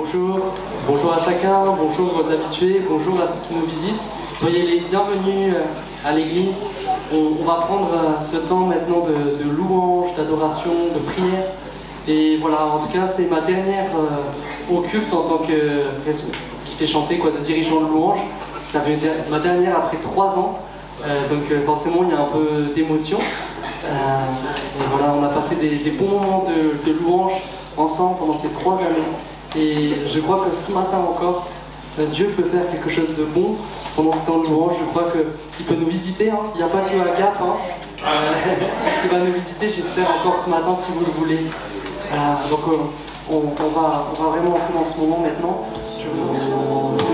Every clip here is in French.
Bonjour, bonjour à chacun, bonjour aux habitués, bonjour à ceux qui nous visitent. Soyez les bienvenus à l'église. On va prendre ce temps maintenant de louange, d'adoration, de prière. Et voilà, en tout cas, c'est ma dernière au culte en tant que qui fait chanter, de dirigeant de louange. Ça fait ma dernière après 3 ans. Donc forcément, il y a un peu d'émotion. Et voilà, on a passé des bons moments de louange ensemble pendant ces 3 années. Et je crois que ce matin encore, Dieu peut faire quelque chose de bon pendant ce temps de louange. Je crois qu'il peut nous visiter, hein. Il n'y a pas que un Gap qui va nous visiter, j'espère encore ce matin si vous le voulez. Donc on va vraiment entrer dans ce moment maintenant. Je vous en prie.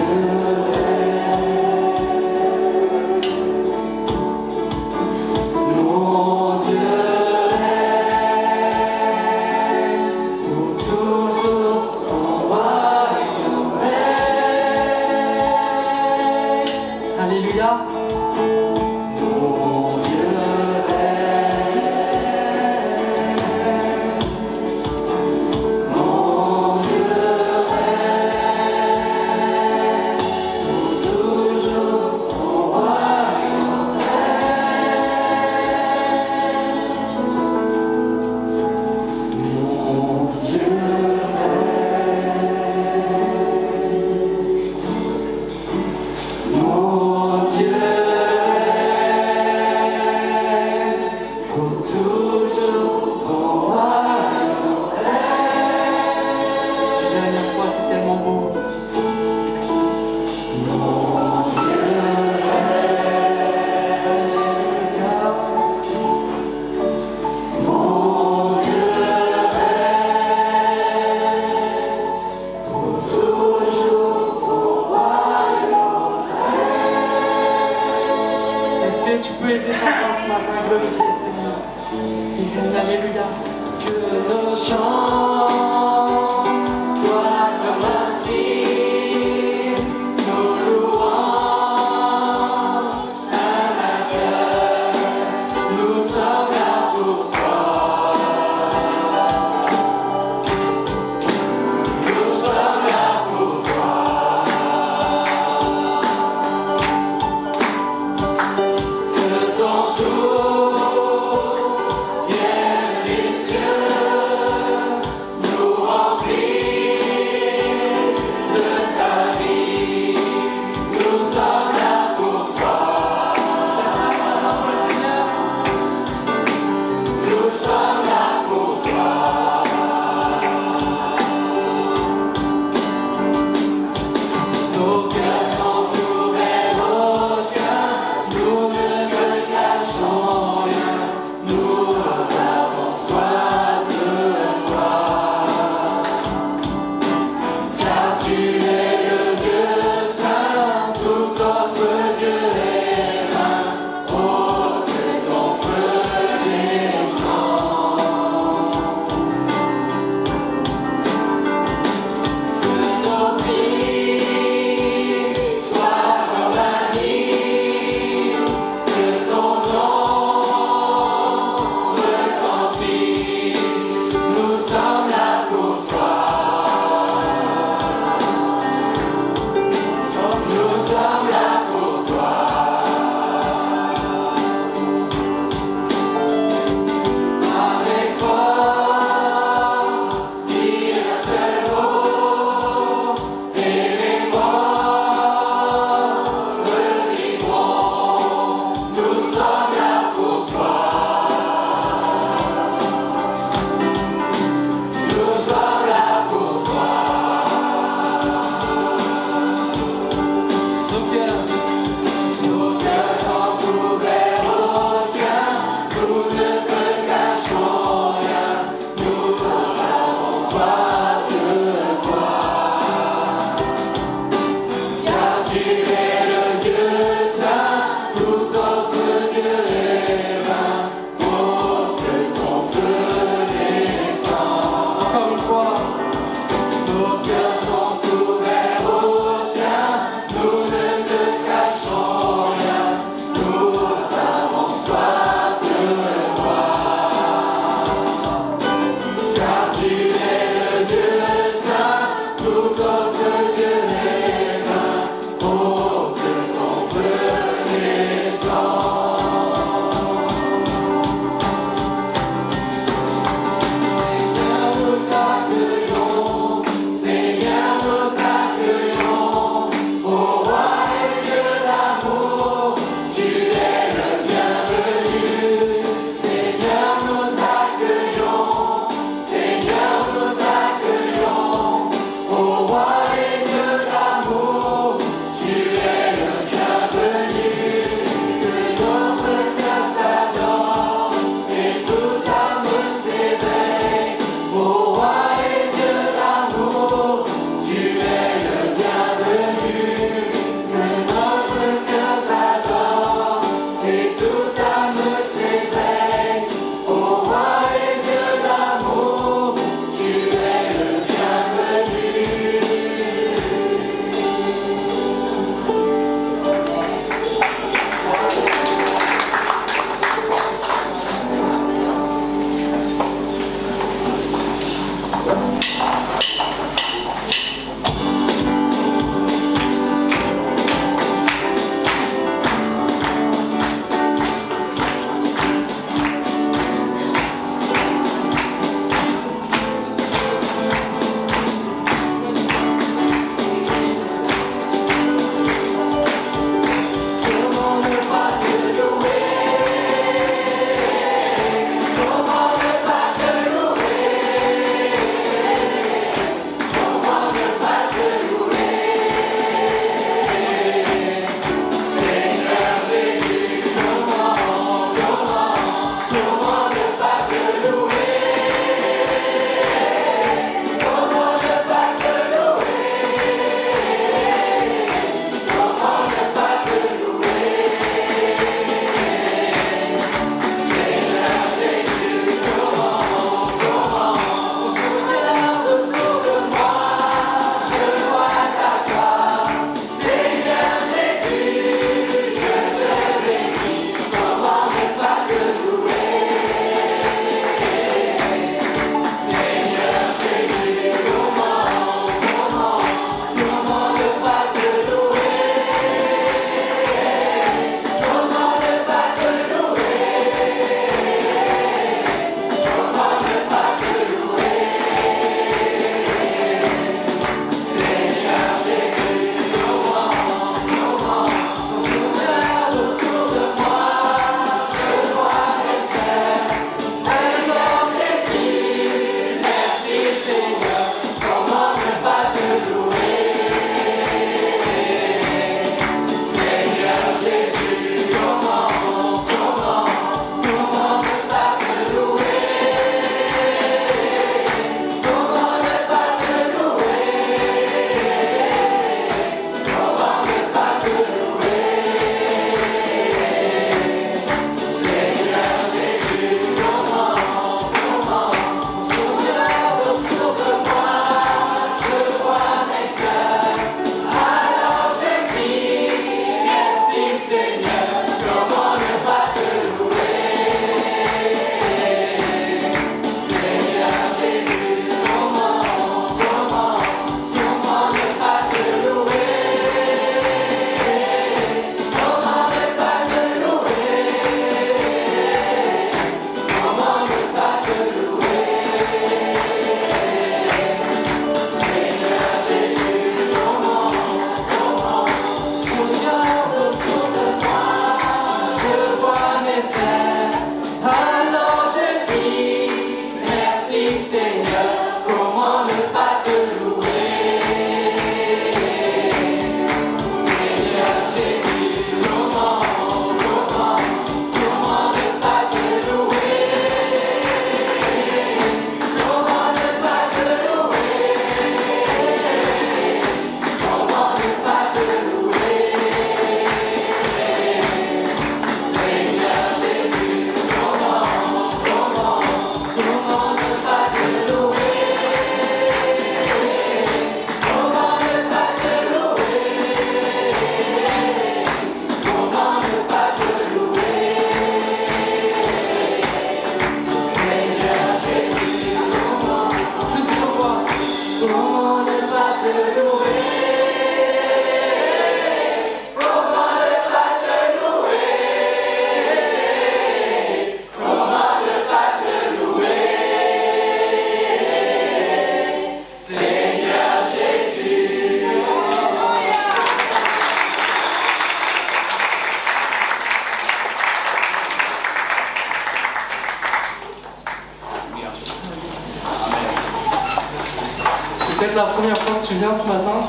première fois que tu viens ce matin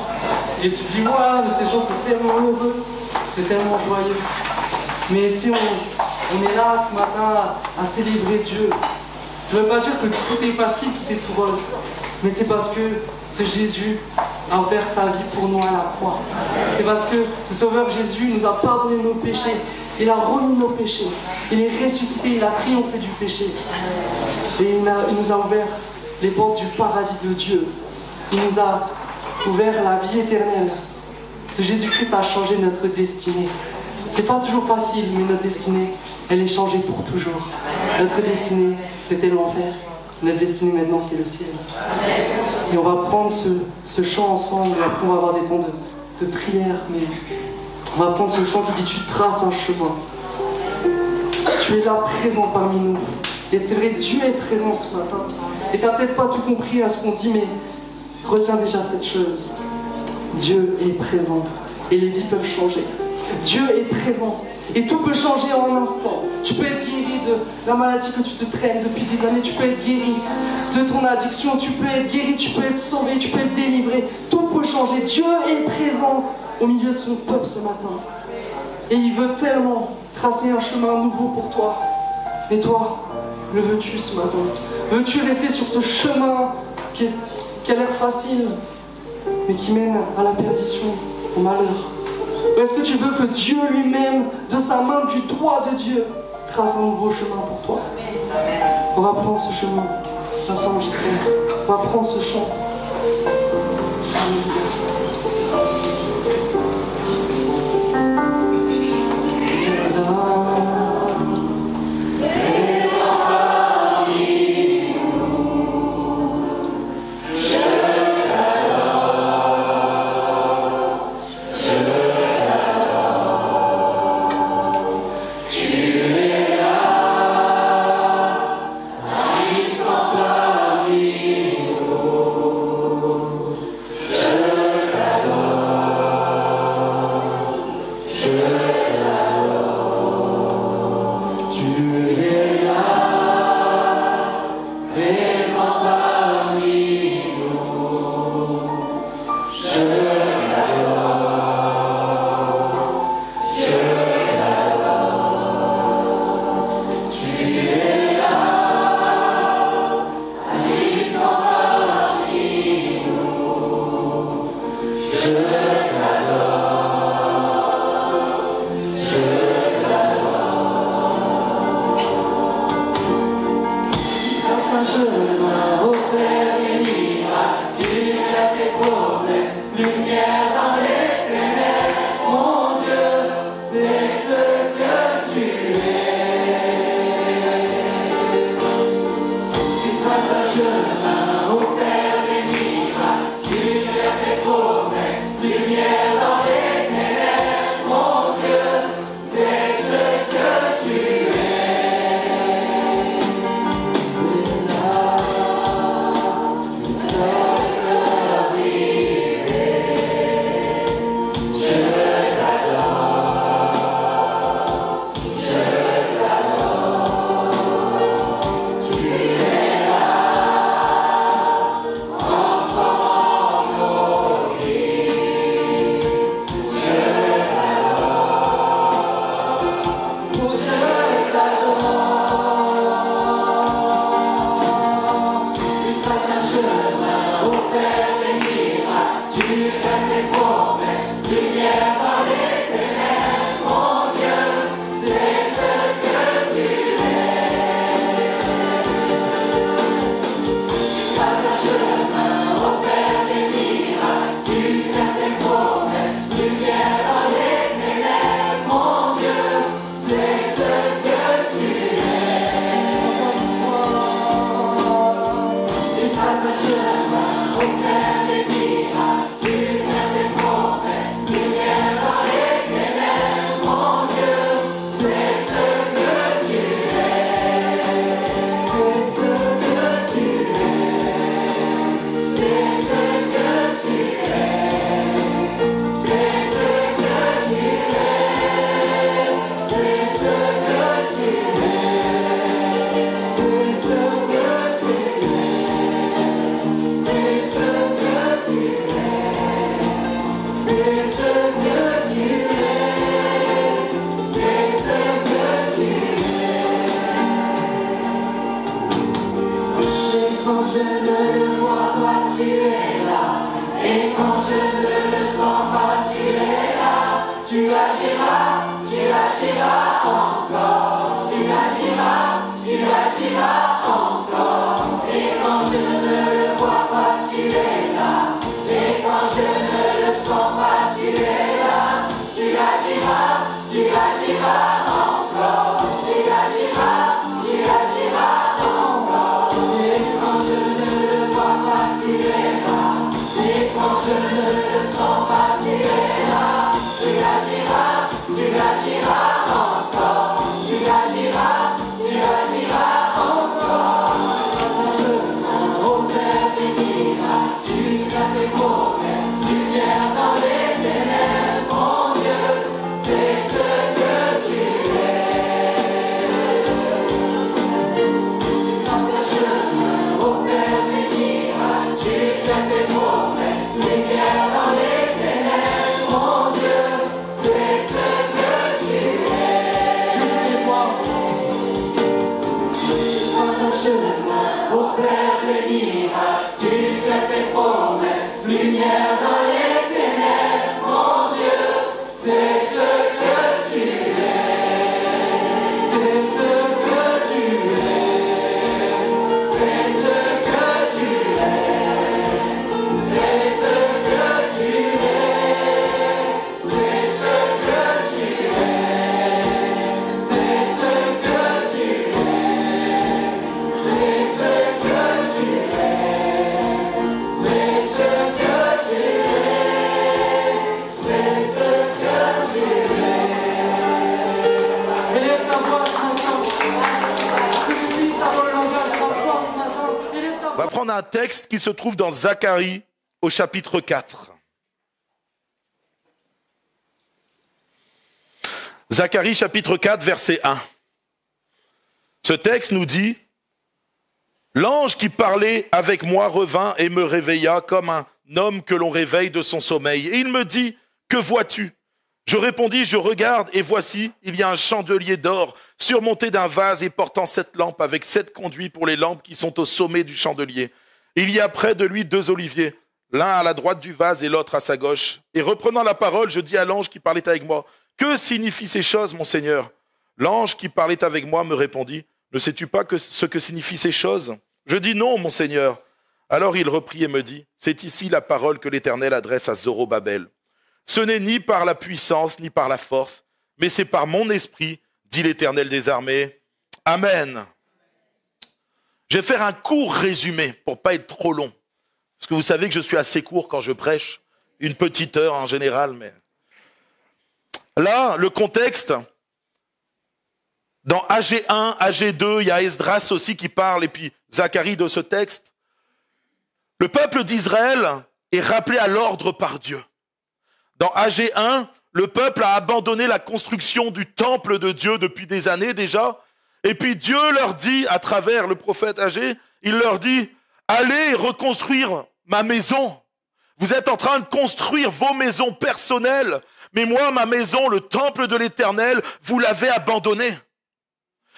et tu te dis waouh, mais ces gens sont tellement heureux, c'est tellement joyeux. Mais si on est là ce matin à célébrer Dieu, ça ne veut pas dire que tout est facile, tout est tout rose, mais c'est parce que ce Jésus a offert sa vie pour nous à la croix. C'est parce que ce Sauveur Jésus nous a pardonné nos péchés, il a remis nos péchés, il est ressuscité, il a triomphé du péché. Et il nous a ouvert les portes du paradis de Dieu. Il nous a ouvert la vie éternelle. Ce Jésus-Christ a changé notre destinée. C'est pas toujours facile, mais notre destinée, elle est changée pour toujours. Notre destinée, c'était l'enfer. Notre destinée maintenant, c'est le ciel. Et on va prendre ce chant ensemble, et après on va avoir des temps de prière, mais on va prendre ce chant qui dit « Tu traces un chemin ». Tu es là, présent parmi nous. Et c'est vrai, Dieu est présent ce matin. Et tu n'as peut-être pas tout compris à ce qu'on dit, mais retiens déjà cette chose. Dieu est présent. Et les vies peuvent changer. Dieu est présent. Et tout peut changer en un instant. Tu peux être guéri de la maladie que tu te traînes depuis des années. Tu peux être guéri de ton addiction. Tu peux être guéri, tu peux être sauvé, tu peux être délivré. Tout peut changer. Dieu est présent au milieu de son peuple ce matin. Et il veut tellement tracer un chemin nouveau pour toi. Et toi, le veux-tu ce matin? Veux-tu rester sur ce chemin qui a l'air facile, mais qui mène à la perdition, au malheur? Ou est-ce que tu veux que Dieu lui-même, de sa main, du doigt de Dieu, trace un nouveau chemin pour toi? On va prendre ce chemin, ensemble, j'espère. On va prendre ce chant. Tu quand je ne le sens pas, tu es là. Tu agiras encore. Tu agiras encore. Et quand je ne le vois pas, tu es là. Et quand je ne le sens pas, tu es là. Tu agiras encore. Tu agiras encore. Et quand je ne le vois pas, tu es là. Et quand je ne le sens pas, tu es là. Tu agiras encore. Tu agiras encore. Au Père bénira, tu as tes promesses, lumière dans les ténèbres, mon Dieu, c'est ce que tu es. Dans ce chemin, au Père bénira, tu as tes promesses, lumière dans les ténèbres, mon Dieu, c'est ce que tu es. Juste les voix. Dans ce chemin, au Père bénira, tu as tes promesses, lumière dans les ténèbres, mon Dieu, c'est ce que tu es. C'est ce que tu es. C'est ce que tu es. C'est ce que tu es. C'est ce que tu es. C'est ce que tu es. C'est ce que tu es. C'est ce que tu es. C'est ce que tu es. Élève ta voix ce matin. Que tu puisses avoir le langage transport ce matin. Élève ta On va prendre un texte qui se trouve dans Zacharie au chapitre 4. Zacharie chapitre 4, verset 1. Ce texte nous dit « L'ange qui parlait avec moi revint et me réveilla comme un homme que l'on réveille de son sommeil. Et il me dit « Que vois-tu » Je répondis « Je regarde et voici, il y a un chandelier d'or surmonté d'un vase et portant 7 lampes avec 7 conduits pour les lampes qui sont au sommet du chandelier. Il y a près de lui 2 oliviers, l'un à la droite du vase et l'autre à sa gauche. Et reprenant la parole, je dis à l'ange qui parlait avec moi « Que signifient ces choses, mon Seigneur ?» L'ange qui parlait avec moi me répondit « Ne sais-tu pas ce que signifient ces choses ?» Je dis « Non, mon Seigneur. » Alors il reprit et me dit « C'est ici la parole que l'Éternel adresse à Zorobabel. Ce n'est ni par la puissance, ni par la force, mais c'est par mon esprit, dit l'Éternel des armées. Amen. » Je vais faire un court résumé pour pas être trop long. Parce que vous savez que je suis assez court quand je prêche. Une petite heure en général, mais... Là, le contexte, dans AG1, AG2, il y a Esdras aussi qui parle, et puis Zacharie de ce texte. Le peuple d'Israël est rappelé à l'ordre par Dieu. Dans AG1, le peuple a abandonné la construction du temple de Dieu depuis des années déjà, et puis Dieu leur dit, à travers le prophète Agé, il leur dit, allez reconstruire ma maison. Vous êtes en train de construire vos maisons personnelles, mais moi, ma maison, le temple de l'Éternel, vous l'avez abandonné.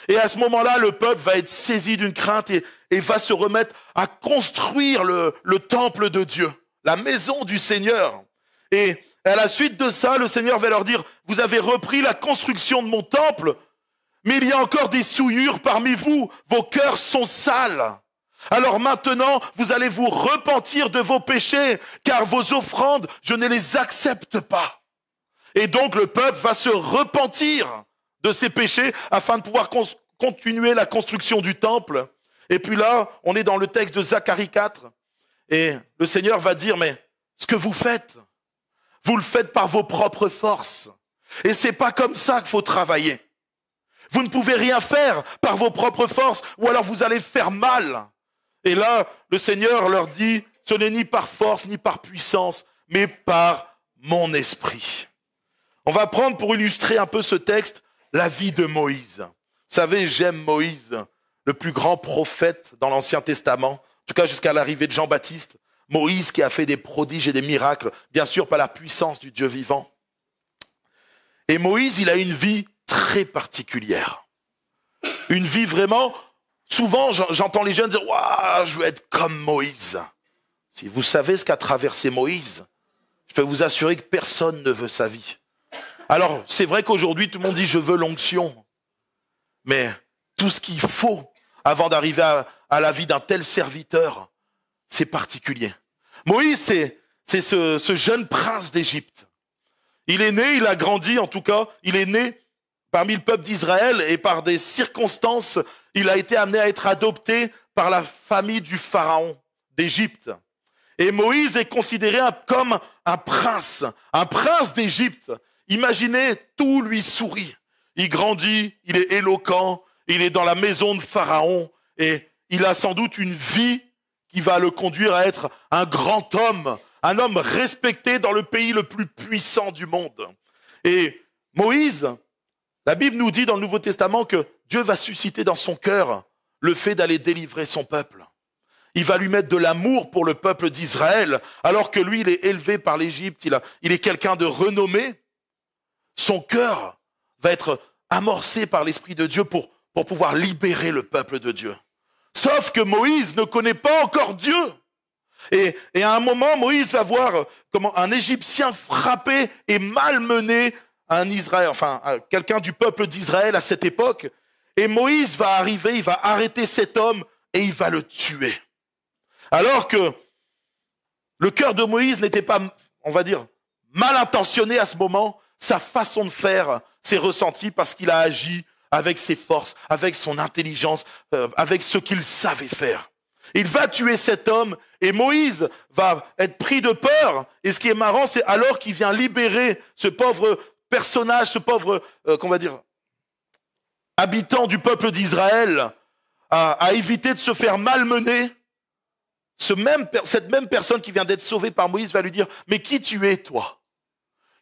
Et à ce moment-là, le peuple va être saisi d'une crainte et va se remettre à construire le temple de Dieu, la maison du Seigneur. Et à la suite de ça, le Seigneur va leur dire, vous avez repris la construction de mon temple, mais il y a encore des souillures parmi vous, vos cœurs sont sales. Alors maintenant, vous allez vous repentir de vos péchés, car vos offrandes, je ne les accepte pas. Et donc le peuple va se repentir de ses péchés afin de pouvoir continuer la construction du temple. Et puis là, on est dans le texte de Zacharie 4, et le Seigneur va dire, mais ce que vous faites, vous le faites par vos propres forces. Et c'est pas comme ça qu'il faut travailler. Vous ne pouvez rien faire par vos propres forces, ou alors vous allez faire mal. Et là, le Seigneur leur dit, ce n'est ni par force, ni par puissance, mais par mon esprit. On va prendre pour illustrer un peu ce texte, la vie de Moïse. Vous savez, j'aime Moïse, le plus grand prophète dans l'Ancien Testament, en tout cas jusqu'à l'arrivée de Jean-Baptiste. Moïse qui a fait des prodiges et des miracles, bien sûr par la puissance du Dieu vivant. Et Moïse, il a une vie très particulière. Une vie vraiment, souvent j'entends les jeunes dire « Waouh, je veux être comme Moïse ». si vous savez ce qu'a traversé Moïse, je peux vous assurer que personne ne veut sa vie. Alors, c'est vrai qu'aujourd'hui, tout le monde dit « je veux l'onction ». Mais tout ce qu'il faut avant d'arriver à la vie d'un tel serviteur, c'est particulier. Moïse, c'est ce jeune prince d'Égypte. Il est né, il a grandi, en tout cas, il est né parmi le peuple d'Israël et par des circonstances, il a été amené à être adopté par la famille du pharaon d'Égypte. Et Moïse est considéré comme un prince d'Égypte. Imaginez, tout lui sourit. Il grandit, il est éloquent, il est dans la maison de Pharaon et il a sans doute une vie qui va le conduire à être un grand homme, un homme respecté dans le pays le plus puissant du monde. Et Moïse, la Bible nous dit dans le Nouveau Testament que Dieu va susciter dans son cœur le fait d'aller délivrer son peuple. Il va lui mettre de l'amour pour le peuple d'Israël, alors que lui, il est élevé par l'Égypte, il est quelqu'un de renommé. Son cœur va être amorcé par l'Esprit de Dieu pour pouvoir libérer le peuple de Dieu. Sauf que Moïse ne connaît pas encore Dieu. Et à un moment, Moïse va voir comment un Égyptien frapper et malmener un Israël, quelqu'un du peuple d'Israël à cette époque. Et Moïse va arriver, il va arrêter cet homme et il va le tuer. Alors que le cœur de Moïse n'était pas, on va dire, mal intentionné à ce moment, sa façon de faire s'est ressentie parce qu'il a agi avec ses forces, avec son intelligence, avec ce qu'il savait faire. Il va tuer cet homme et Moïse va être pris de peur. Et ce qui est marrant, c'est alors qu'il vient libérer ce pauvre personnage, ce pauvre, habitant du peuple d'Israël, à éviter de se faire malmener. Cette même personne qui vient d'être sauvée par Moïse va lui dire « Mais qui tu es, toi?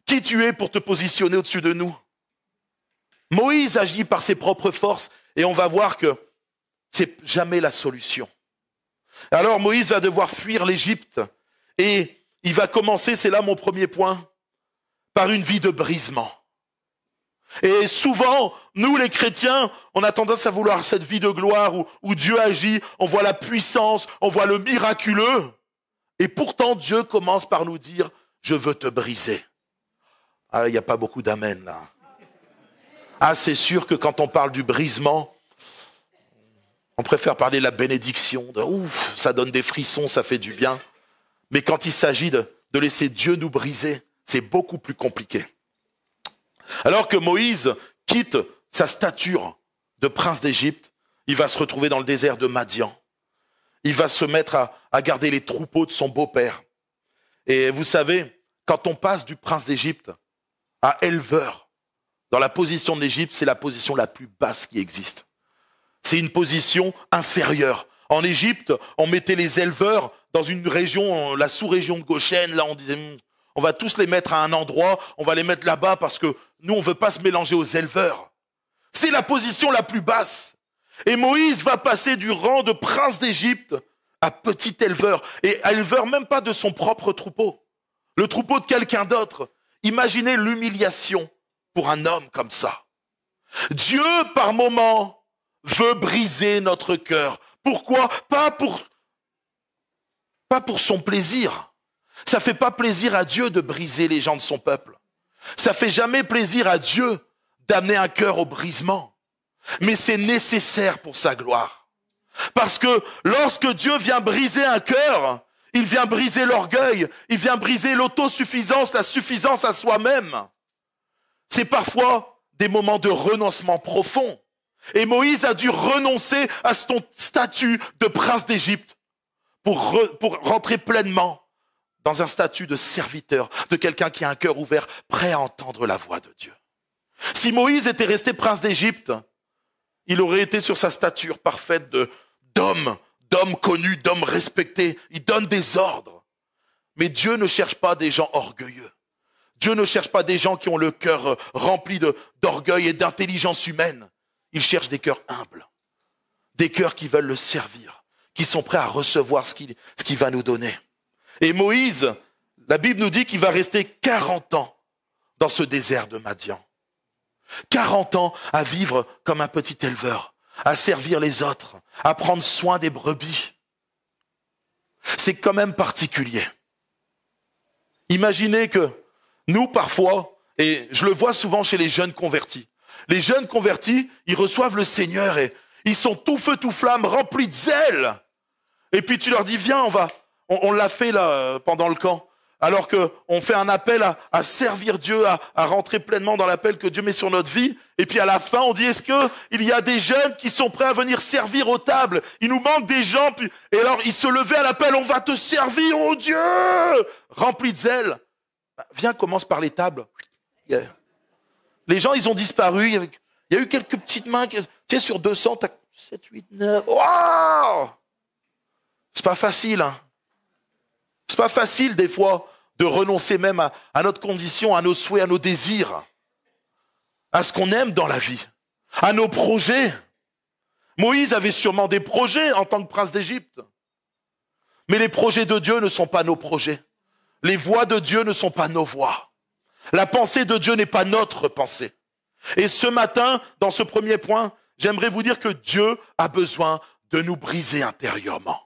Qui tu es pour te positionner au-dessus de nous ?» Moïse agit par ses propres forces et on va voir que c'est jamais la solution. Alors Moïse va devoir fuir l'Égypte et il va commencer, c'est là mon premier point, par une vie de brisement. Et souvent, nous les chrétiens, on a tendance à vouloir cette vie de gloire où Dieu agit, on voit la puissance, on voit le miraculeux. Et pourtant, Dieu commence par nous dire, je veux te briser. Ah, il n'y a pas beaucoup d'amen là. Ah, c'est sûr que quand on parle du brisement, on préfère parler de la bénédiction, de ouf, ça donne des frissons, ça fait du bien. Mais quand il s'agit de laisser Dieu nous briser, c'est beaucoup plus compliqué. Alors que Moïse quitte sa stature de prince d'Égypte, il va se retrouver dans le désert de Madian. Il va se mettre à garder les troupeaux de son beau-père. Et vous savez, quand on passe du prince d'Égypte à éleveur, dans la position de l'Égypte, c'est la position la plus basse qui existe. C'est une position inférieure. En Égypte, on mettait les éleveurs dans une région, la sous-région de Goshen, là on disait... On va tous les mettre à un endroit, on va les mettre là-bas parce que nous, on ne veut pas se mélanger aux éleveurs. C'est la position la plus basse. Et Moïse va passer du rang de prince d'Égypte à petit éleveur. Et éleveur même pas de son propre troupeau. Le troupeau de quelqu'un d'autre. Imaginez l'humiliation pour un homme comme ça. Dieu, par moments, veut briser notre cœur. Pourquoi ? Pas pour son plaisir. Ça fait pas plaisir à Dieu de briser les gens de son peuple. Ça fait jamais plaisir à Dieu d'amener un cœur au brisement. Mais c'est nécessaire pour sa gloire. Parce que lorsque Dieu vient briser un cœur, il vient briser l'orgueil, il vient briser l'autosuffisance, la suffisance à soi-même. C'est parfois des moments de renoncement profond. Et Moïse a dû renoncer à son statut de prince d'Égypte pour rentrer pleinement dans un statut de serviteur, de quelqu'un qui a un cœur ouvert, prêt à entendre la voix de Dieu. Si Moïse était resté prince d'Égypte, il aurait été sur sa stature parfaite d'homme connu, d'homme respecté. Il donne des ordres. Mais Dieu ne cherche pas des gens orgueilleux. Dieu ne cherche pas des gens qui ont le cœur rempli d'orgueil et d'intelligence humaine. Il cherche des cœurs humbles, des cœurs qui veulent le servir, qui sont prêts à recevoir ce qu'il va nous donner. Et Moïse, la Bible nous dit qu'il va rester 40 ans dans ce désert de Madian. 40 ans à vivre comme un petit éleveur, à servir les autres, à prendre soin des brebis. C'est quand même particulier. Imaginez que nous, parfois, et je le vois souvent chez les jeunes convertis, les jeunes convertis, ils reçoivent le Seigneur et ils sont tout feu, tout flamme, remplis de zèle. Et puis tu leur dis, viens, on l'a fait là pendant le camp. Alors qu'on fait un appel à servir Dieu, à rentrer pleinement dans l'appel que Dieu met sur notre vie. Et puis à la fin, on dit, est-ce qu'il y a des jeunes qui sont prêts à venir servir aux tables? Il nous manque des gens. Et alors, ils se levaient à l'appel, on va te servir, oh Dieu! Remplis de zèle. Viens, commence par les tables. Les gens, ils ont disparu. Il y a eu quelques petites mains. Tu sais, sur 200, t'as 7, 8, 9. Wow! C'est pas facile, hein. C'est pas facile, des fois, de renoncer même à notre condition, à nos souhaits, à nos désirs, à ce qu'on aime dans la vie, à nos projets. Moïse avait sûrement des projets en tant que prince d'Égypte. Mais les projets de Dieu ne sont pas nos projets. Les voies de Dieu ne sont pas nos voies. La pensée de Dieu n'est pas notre pensée. Et ce matin, dans ce premier point, j'aimerais vous dire que Dieu a besoin de nous briser intérieurement.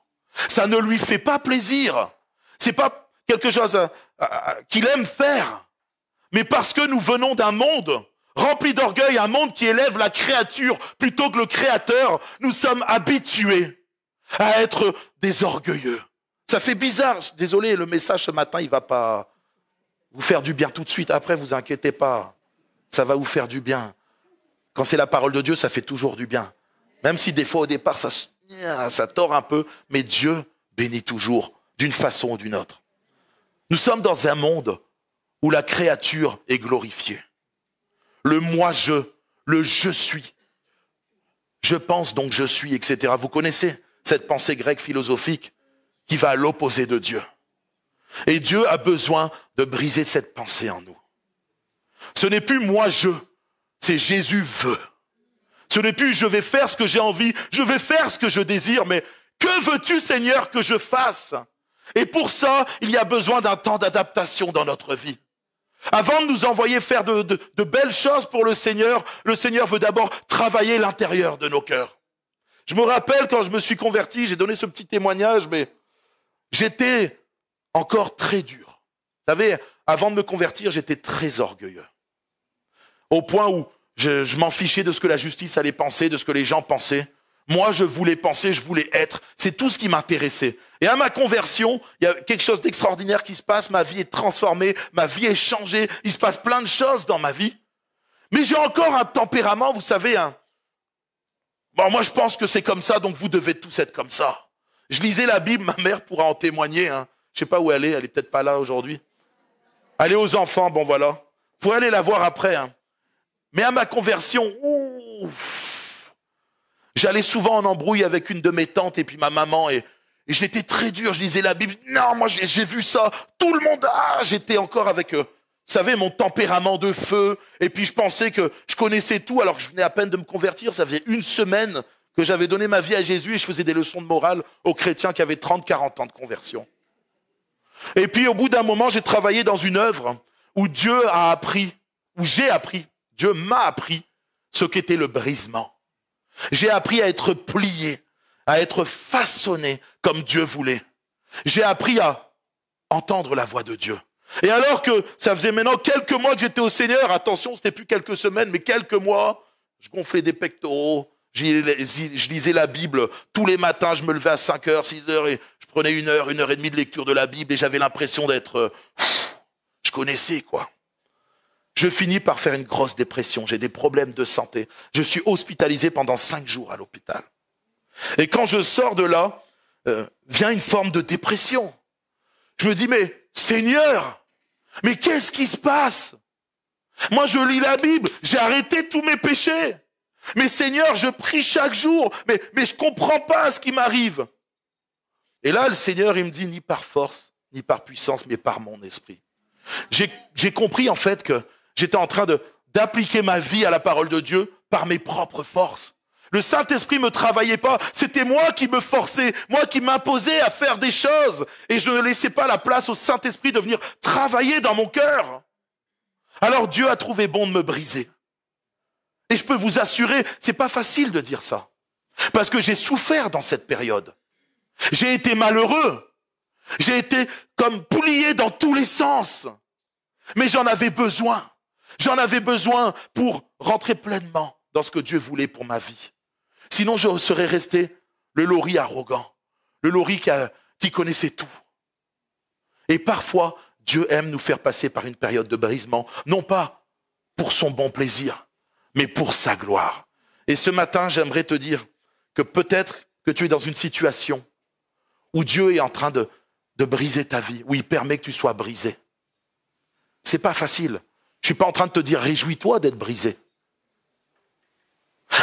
Ça ne lui fait pas plaisir. C'est pas quelque chose qu'il aime faire. Mais parce que nous venons d'un monde rempli d'orgueil, un monde qui élève la créature plutôt que le créateur, nous sommes habitués à être des orgueilleux. Ça fait bizarre. Désolé, le message ce matin, il va pas vous faire du bien tout de suite. Après, vous inquiétez pas. Ça va vous faire du bien. Quand c'est la parole de Dieu, ça fait toujours du bien. Même si des fois, au départ, ça tord un peu, mais Dieu bénit toujours, d'une façon ou d'une autre. Nous sommes dans un monde où la créature est glorifiée. Le moi-je, le je suis. Je pense donc je suis, etc. Vous connaissez cette pensée grecque philosophique qui va à l'opposé de Dieu. Et Dieu a besoin de briser cette pensée en nous. Ce n'est plus moi-je, c'est Jésus veut. Ce n'est plus je vais faire ce que j'ai envie, je vais faire ce que je désire, mais que veux-tu, Seigneur, que je fasse? Et pour ça, il y a besoin d'un temps d'adaptation dans notre vie. Avant de nous envoyer faire de belles choses pour le Seigneur veut d'abord travailler l'intérieur de nos cœurs. Je me rappelle quand je me suis converti, j'ai donné ce petit témoignage, mais j'étais encore très dur. Vous savez, avant de me convertir, j'étais très orgueilleux. Au point où je m'en fichais de ce que la justice allait penser, de ce que les gens pensaient. Moi, je voulais penser, je voulais être. C'est tout ce qui m'intéressait. Et à ma conversion, il y a quelque chose d'extraordinaire qui se passe. Ma vie est transformée, ma vie est changée. Il se passe plein de choses dans ma vie. Mais j'ai encore un tempérament, vous savez. Bon, moi, je pense que c'est comme ça, donc vous devez tous être comme ça. Je lisais la Bible, ma mère pourra en témoigner. Je sais pas où elle est peut-être pas là aujourd'hui. Allez aux enfants, bon voilà. Vous pouvez aller la voir après. Mais à ma conversion, j'allais souvent en embrouille avec une de mes tantes et puis ma maman et j'étais très dur, je lisais la Bible. Non, moi j'ai vu ça, tout le monde, j'étais encore avec, vous savez, mon tempérament de feu. Et puis je pensais que je connaissais tout alors que je venais à peine de me convertir. Ça faisait 1 semaine que j'avais donné ma vie à Jésus et je faisais des leçons de morale aux chrétiens qui avaient 30, 40 ans de conversion. Et puis au bout d'un moment, j'ai travaillé dans une œuvre où Dieu m'a appris ce qu'était le brisement. J'ai appris à être plié, à être façonné comme Dieu voulait. J'ai appris à entendre la voix de Dieu. Et alors que ça faisait maintenant quelques mois que j'étais au Seigneur, attention, c'était plus quelques semaines, mais quelques mois, je gonflais des pectoraux, je lisais la Bible tous les matins, je me levais à 5h, 6h et je prenais 1 heure, 1 heure et demie de lecture de la Bible et j'avais l'impression d'être... je connaissais, quoi. Je finis par faire une grosse dépression, j'ai des problèmes de santé. Je suis hospitalisé pendant 5 jours à l'hôpital. Et quand je sors de là, vient une forme de dépression. Je me dis, mais Seigneur, mais qu'est-ce qui se passe? Moi, je lis la Bible, j'ai arrêté tous mes péchés. Mais Seigneur, je prie chaque jour, mais je comprends pas ce qui m'arrive. Et là, le Seigneur, il me dit, ni par force, ni par puissance, mais par mon esprit. J'ai compris en fait que j'étais en train d'appliquer ma vie à la parole de Dieu par mes propres forces. Le Saint-Esprit me travaillait pas, c'était moi qui me forçais, moi qui m'imposais à faire des choses. Et je ne laissais pas la place au Saint-Esprit de venir travailler dans mon cœur. Alors Dieu a trouvé bon de me briser. Et je peux vous assurer, c'est pas facile de dire ça. Parce que j'ai souffert dans cette période. J'ai été malheureux. J'ai été comme plié dans tous les sens. Mais j'en avais besoin. J'en avais besoin pour rentrer pleinement dans ce que Dieu voulait pour ma vie. Sinon, je serais resté le Laurie arrogant, le Laurie qui connaissait tout. Et parfois, Dieu aime nous faire passer par une période de brisement, non pas pour son bon plaisir, mais pour sa gloire. Et ce matin, j'aimerais te dire que peut-être que tu es dans une situation où Dieu est en train de briser ta vie, où il permet que tu sois brisé. C'est pas facile. Je suis pas en train de te dire réjouis-toi d'être brisé.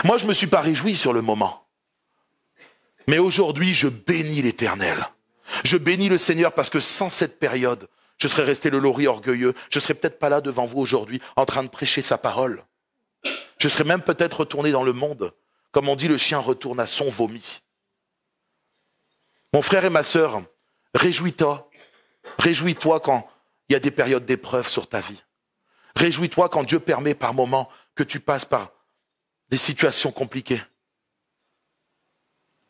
Moi, je me suis pas réjoui sur le moment. Mais aujourd'hui, je bénis l'Éternel. Je bénis le Seigneur parce que sans cette période, je serais resté le Laurie orgueilleux. Je serais peut-être pas là devant vous aujourd'hui en train de prêcher sa parole. Je serais même peut-être retourné dans le monde. Comme on dit, le chien retourne à son vomi. Mon frère et ma sœur, réjouis-toi. Réjouis-toi quand il y a des périodes d'épreuve sur ta vie. Réjouis-toi quand Dieu permet par moments que tu passes par des situations compliquées.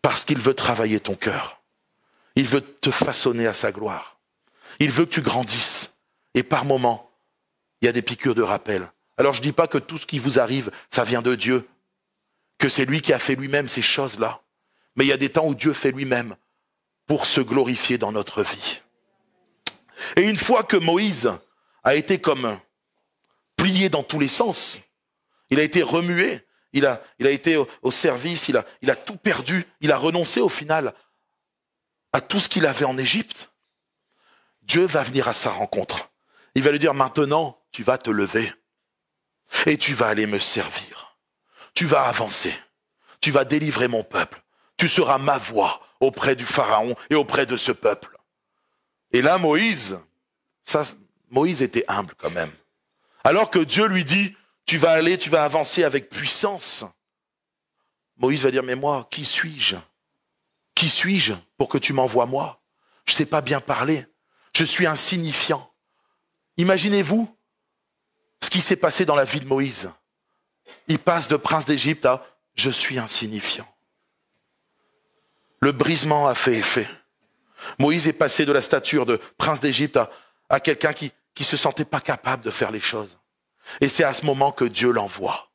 Parce qu'il veut travailler ton cœur. Il veut te façonner à sa gloire. Il veut que tu grandisses. Et par moments, il y a des piqûres de rappel. Alors je ne dis pas que tout ce qui vous arrive, ça vient de Dieu. Que c'est lui qui a fait lui-même ces choses-là. Mais il y a des temps où Dieu fait lui-même pour se glorifier dans notre vie. Et une fois que Moïse a été comme plié dans tous les sens, il a été remué, il a été au service, il a tout perdu, il a renoncé au final à tout ce qu'il avait en Égypte. Dieu va venir à sa rencontre. Il va lui dire, maintenant, tu vas te lever et tu vas aller me servir. Tu vas avancer, tu vas délivrer mon peuple. Tu seras ma voix auprès du Pharaon et auprès de ce peuple. Et là, Moïse était humble quand même. Alors que Dieu lui dit, tu vas aller, tu vas avancer avec puissance. Moïse va dire, mais moi, qui suis-je? Qui suis-je pour que tu m'envoies moi? Je ne sais pas bien parler. Je suis insignifiant. Imaginez-vous ce qui s'est passé dans la vie de Moïse. Il passe de prince d'Égypte à « je suis insignifiant ». Le brisement a fait effet. Moïse est passé de la stature de prince d'Égypte à quelqu'un qui se sentait pas capable de faire les choses. Et c'est à ce moment que Dieu l'envoie.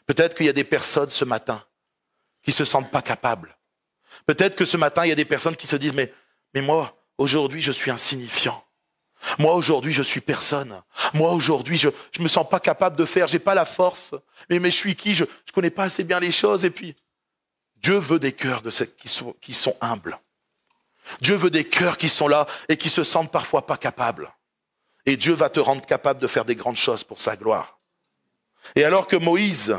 Peut-être qu'il y a des personnes ce matin qui se sentent pas capables. Peut-être que ce matin, il y a des personnes qui se disent mais moi, aujourd'hui, je suis insignifiant. Moi, aujourd'hui, je suis personne. Moi, aujourd'hui, je me sens pas capable de faire, j'ai pas la force. Mais je suis qui? Je connais pas assez bien les choses. Et puis, Dieu veut des cœurs qui sont humbles. Dieu veut des cœurs qui sont là et qui se sentent parfois pas capables. Et Dieu va te rendre capable de faire des grandes choses pour sa gloire. Et alors que Moïse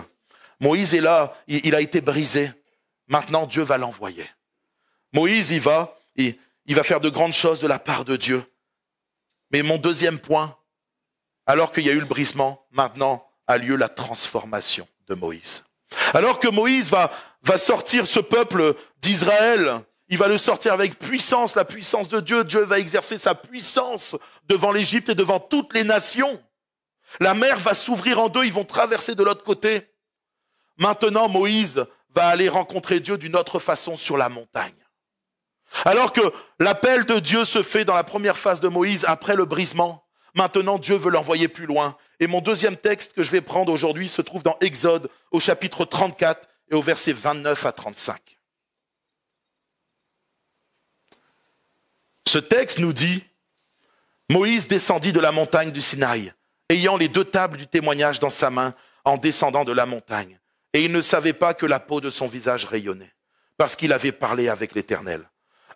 est là, il a été brisé. Maintenant, Dieu va l'envoyer. Moïse, il va faire de grandes choses de la part de Dieu. Mais mon deuxième point, alors qu'il y a eu le brisement, maintenant a lieu la transformation de Moïse. Alors que Moïse va sortir ce peuple d'Israël, il va le sortir avec puissance, la puissance de Dieu. Dieu va exercer sa puissance devant l'Égypte et devant toutes les nations. La mer va s'ouvrir en deux, ils vont traverser de l'autre côté. Maintenant, Moïse va aller rencontrer Dieu d'une autre façon sur la montagne. Alors que l'appel de Dieu se fait dans la première phase de Moïse, après le brisement, maintenant Dieu veut l'envoyer plus loin. Et mon deuxième texte que je vais prendre aujourd'hui se trouve dans Exode, au chapitre 34 et au verset 29 à 35. Ce texte nous dit, Moïse descendit de la montagne du Sinaï, ayant les 2 tables du témoignage dans sa main en descendant de la montagne. Et il ne savait pas que la peau de son visage rayonnait, parce qu'il avait parlé avec l'Éternel.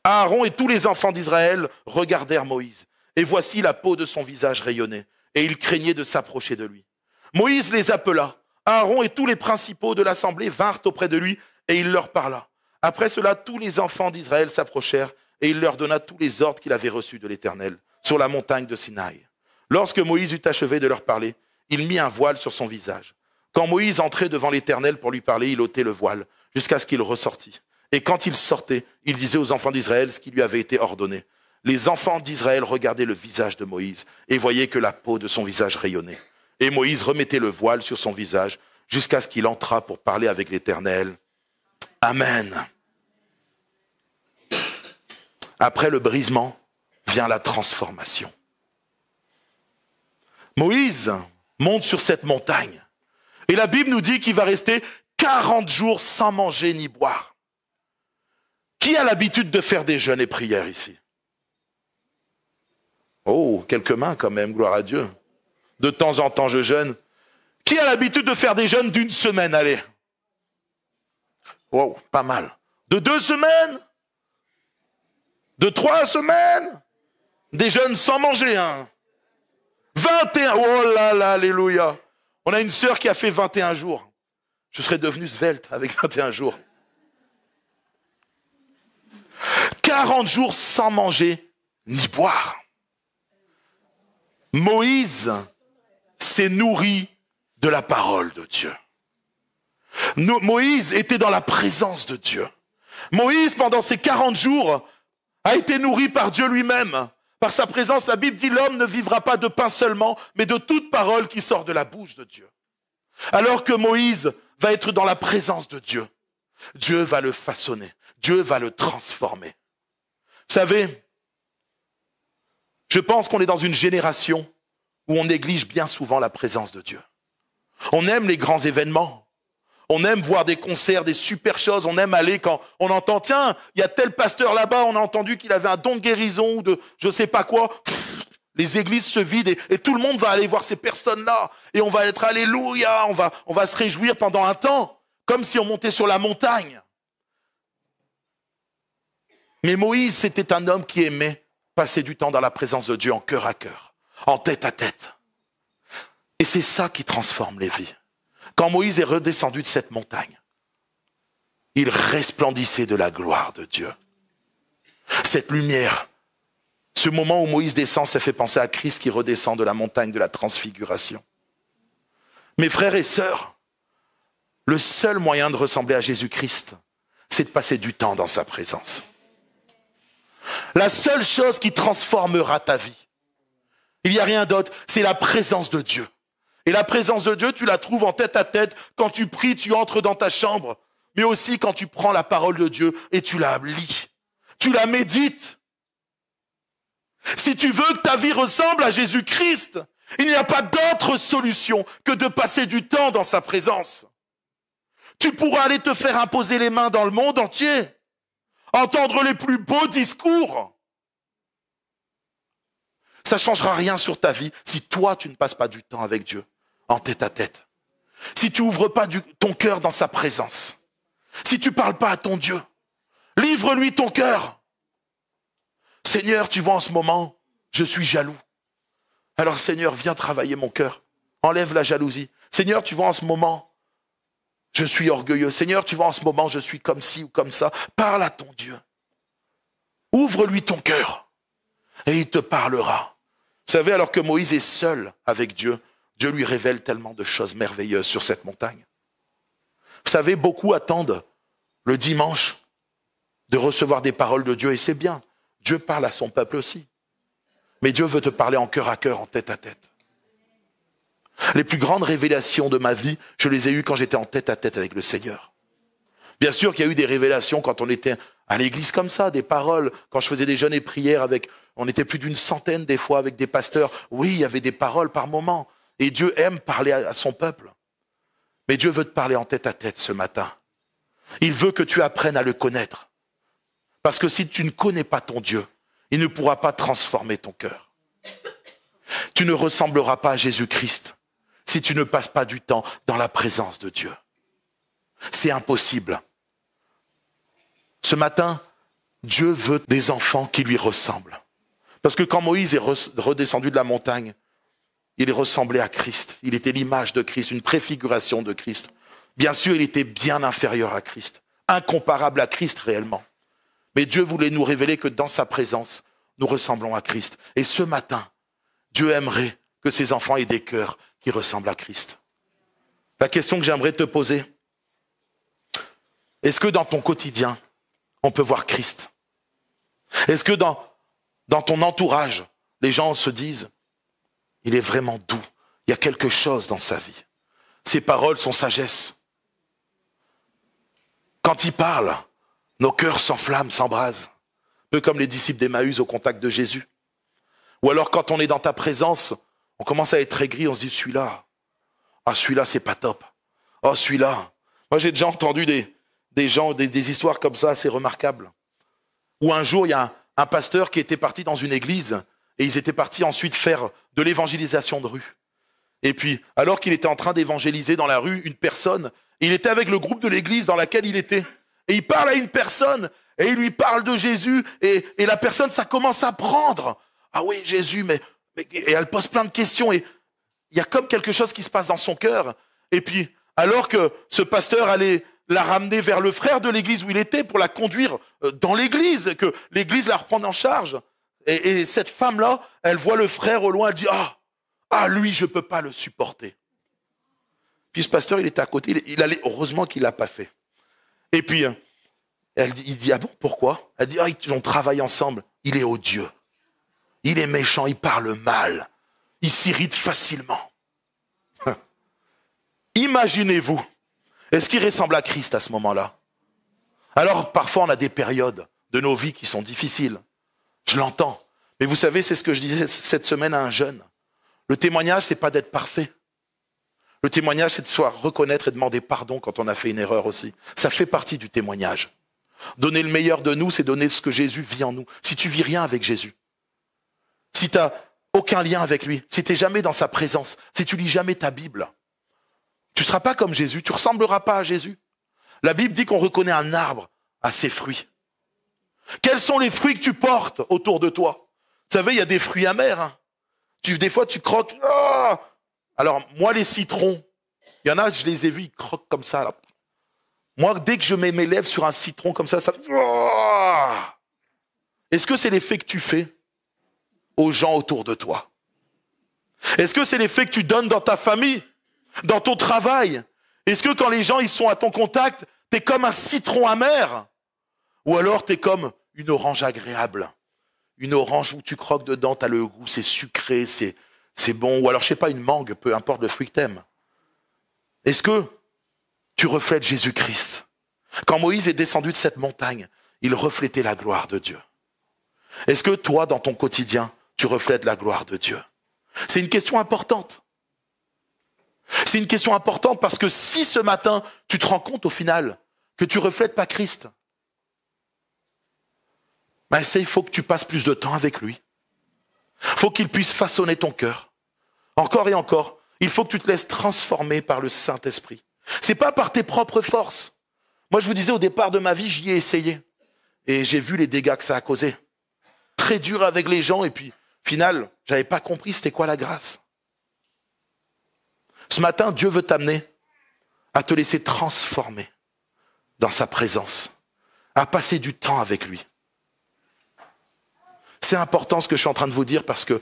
Aaron et tous les enfants d'Israël regardèrent Moïse, et voici la peau de son visage rayonnait, et ils craignaient de s'approcher de lui. Moïse les appela. Aaron et tous les principaux de l'assemblée vinrent auprès de lui, et il leur parla. Après cela, tous les enfants d'Israël s'approchèrent, et il leur donna tous les ordres qu'il avait reçus de l'Éternel, sur la montagne de Sinaï. Lorsque Moïse eut achevé de leur parler, il mit un voile sur son visage. Quand Moïse entrait devant l'Éternel pour lui parler, il ôtait le voile, jusqu'à ce qu'il ressortît. Et quand il sortait, il disait aux enfants d'Israël ce qui lui avait été ordonné. Les enfants d'Israël regardaient le visage de Moïse et voyaient que la peau de son visage rayonnait. Et Moïse remettait le voile sur son visage jusqu'à ce qu'il entrât pour parler avec l'Éternel. Amen. Après le brisement, vient la transformation. Moïse monte sur cette montagne. Et la Bible nous dit qu'il va rester 40 jours sans manger ni boire. Qui a l'habitude de faire des jeûnes et prières ici? Oh, quelques mains quand même, gloire à Dieu. De temps en temps, je jeûne. Qui a l'habitude de faire des jeûnes d'une semaine? Allez. Wow, pas mal. De 2 semaines? De 3 semaines? Des jeûnes sans manger, hein? 21, oh là là, alléluia. On a une sœur qui a fait 21 jours. Je serais devenu svelte avec 21 jours. 40 jours sans manger ni boire. Moïse s'est nourri de la parole de Dieu. Moïse était dans la présence de Dieu. Moïse, pendant ces 40 jours, a été nourri par Dieu lui-même. Par sa présence, la Bible dit, l'homme ne vivra pas de pain seulement, mais de toute parole qui sort de la bouche de Dieu. Alors que Moïse va être dans la présence de Dieu, Dieu va le façonner, Dieu va le transformer. Vous savez, je pense qu'on est dans une génération où on néglige bien souvent la présence de Dieu. On aime les grands événements, on aime voir des concerts, des super choses, on aime aller quand on entend, tiens, il y a tel pasteur là-bas, on a entendu qu'il avait un don de guérison ou de je sais pas quoi. Les églises se vident et tout le monde va aller voir ces personnes-là. Et on va être alléluia, on va se réjouir pendant un temps, comme si on montait sur la montagne. Mais Moïse, c'était un homme qui aimait passer du temps dans la présence de Dieu en cœur à cœur, en tête à tête. Et c'est ça qui transforme les vies. Quand Moïse est redescendu de cette montagne, il resplendissait de la gloire de Dieu. Cette lumière, ce moment où Moïse descend, ça fait penser à Christ qui redescend de la montagne de la transfiguration. Mes frères et sœurs, le seul moyen de ressembler à Jésus-Christ, c'est de passer du temps dans sa présence. La seule chose qui transformera ta vie, il n'y a rien d'autre, c'est la présence de Dieu. Et la présence de Dieu, tu la trouves en tête à tête. Quand tu pries, tu entres dans ta chambre. Mais aussi quand tu prends la parole de Dieu et tu la lis. Tu la médites. Si tu veux que ta vie ressemble à Jésus-Christ, il n'y a pas d'autre solution que de passer du temps dans sa présence. Tu pourras aller te faire imposer les mains dans le monde entier. Entendre les plus beaux discours. Ça ne changera rien sur ta vie si toi, tu ne passes pas du temps avec Dieu, en tête à tête. Si tu n'ouvres pas ton cœur dans sa présence. Si tu ne parles pas à ton Dieu. Livre-lui ton cœur. Seigneur, tu vois en ce moment, je suis jaloux. Alors Seigneur, viens travailler mon cœur. Enlève la jalousie. Seigneur, tu vois en ce moment, je suis orgueilleux. Seigneur, tu vois en ce moment, je suis comme ci ou comme ça. Parle à ton Dieu. Ouvre-lui ton cœur. Et il te parlera. Vous savez, alors que Moïse est seul avec Dieu, Dieu lui révèle tellement de choses merveilleuses sur cette montagne. Vous savez, beaucoup attendent le dimanche de recevoir des paroles de Dieu, et c'est bien. Dieu parle à son peuple aussi. Mais Dieu veut te parler en cœur à cœur, en tête à tête. Les plus grandes révélations de ma vie, je les ai eues quand j'étais en tête à tête avec le Seigneur. Bien sûr qu'il y a eu des révélations quand on était à l'église comme ça, des paroles. Quand je faisais des jeûnes et prières avec, on était plus d'une centaine des fois avec des pasteurs. Oui, il y avait des paroles par moment. Et Dieu aime parler à son peuple. Mais Dieu veut te parler en tête à tête ce matin. Il veut que tu apprennes à le connaître. Parce que si tu ne connais pas ton Dieu, il ne pourra pas transformer ton cœur. Tu ne ressembleras pas à Jésus-Christ si tu ne passes pas du temps dans la présence de Dieu. C'est impossible. Ce matin, Dieu veut des enfants qui lui ressemblent. Parce que quand Moïse est redescendu de la montagne, il ressemblait à Christ. Il était l'image de Christ, une préfiguration de Christ. Bien sûr, il était bien inférieur à Christ, incomparable à Christ réellement. Mais Dieu voulait nous révéler que dans sa présence, nous ressemblons à Christ. Et ce matin, Dieu aimerait que ses enfants aient des cœurs qui ressemblent à Christ. La question que j'aimerais te poser, est-ce que dans ton quotidien, on peut voir Christ? Est-ce que dans ton entourage, les gens se disent, il est vraiment doux, il y a quelque chose dans sa vie. Ses paroles sont sagesse. Quand il parle, nos cœurs s'enflamment, s'embrasent. Un peu comme les disciples d'Emmaüs au contact de Jésus. Ou alors quand on est dans ta présence, on commence à être aigri, on se dit celui-là, celui-là c'est pas top. Oh celui-là. Moi j'ai déjà entendu des histoires comme ça assez remarquables. Où un jour il y a un pasteur qui était parti dans une église et ils étaient partis ensuite faire de l'évangélisation de rue. Et puis alors qu'il était en train d'évangéliser dans la rue une personne, il était avec le groupe de l'église dans laquelle il était. Et il parle à une personne et il lui parle de Jésus et la personne ça commence à prendre. Ah oui Jésus et elle pose plein de questions et il y a comme quelque chose qui se passe dans son cœur. Et puis alors que ce pasteur allait la ramener vers le frère de l'église où il était pour la conduire dans l'église, que l'église la reprenne en charge. Et cette femme-là, elle voit le frère au loin, elle dit lui, je peux pas le supporter. Puis ce pasteur, il était à côté, il allait, heureusement qu'il l'a pas fait. Et puis, il dit, ah bon, pourquoi? Elle dit, on travaille ensemble, il est odieux. Il est méchant, il parle mal, il s'irrite facilement. Imaginez-vous. Est-ce qu'il ressemble à Christ à ce moment-là? Alors, parfois, on a des périodes de nos vies qui sont difficiles. Je l'entends. Mais vous savez, c'est ce que je disais cette semaine à un jeune. Le témoignage, c'est pas d'être parfait. Le témoignage, c'est de se reconnaître et demander pardon quand on a fait une erreur aussi. Ça fait partie du témoignage. Donner le meilleur de nous, c'est donner ce que Jésus vit en nous. Si tu vis rien avec Jésus, si tu n'as aucun lien avec lui, si tu n'es jamais dans sa présence, si tu lis jamais ta Bible, tu ne seras pas comme Jésus, tu ne ressembleras pas à Jésus. La Bible dit qu'on reconnaît un arbre à ses fruits. Quels sont les fruits que tu portes autour de toi? Vous savez, il y a des fruits amers. Hein. Des fois, tu croques. Alors, moi, les citrons, il y en a, je les ai vus, ils croquent comme ça. Là. Moi, dès que je mets mes lèvres sur un citron comme ça fait... Est-ce que c'est l'effet que tu fais aux gens autour de toi? Est-ce que c'est l'effet que tu donnes dans ta famille, dans ton travail? Est-ce que quand les gens ils sont à ton contact, t'es comme un citron amer? Ou alors t'es comme une orange agréable? Une orange où tu croques dedans, t'as le goût, c'est sucré, c'est bon. Ou alors, je sais pas, une mangue, peu importe le fruit que t'aimes. Est-ce que tu reflètes Jésus-Christ? Quand Moïse est descendu de cette montagne, il reflétait la gloire de Dieu. Est-ce que toi, dans ton quotidien, tu reflètes la gloire de Dieu? C'est une question importante. C'est une question importante parce que si ce matin, tu te rends compte au final que tu reflètes pas Christ, il faut que tu passes plus de temps avec lui. Il faut qu'il puisse façonner ton cœur. Encore et encore, il faut que tu te laisses transformer par le Saint-Esprit. C'est pas par tes propres forces. Moi, je vous disais, au départ de ma vie, j'y ai essayé. Et j'ai vu les dégâts que ça a causé. Très dur avec les gens, et puis, au final, j'avais pas compris c'était quoi la grâce. Ce matin, Dieu veut t'amener à te laisser transformer dans sa présence, à passer du temps avec lui. C'est important ce que je suis en train de vous dire parce que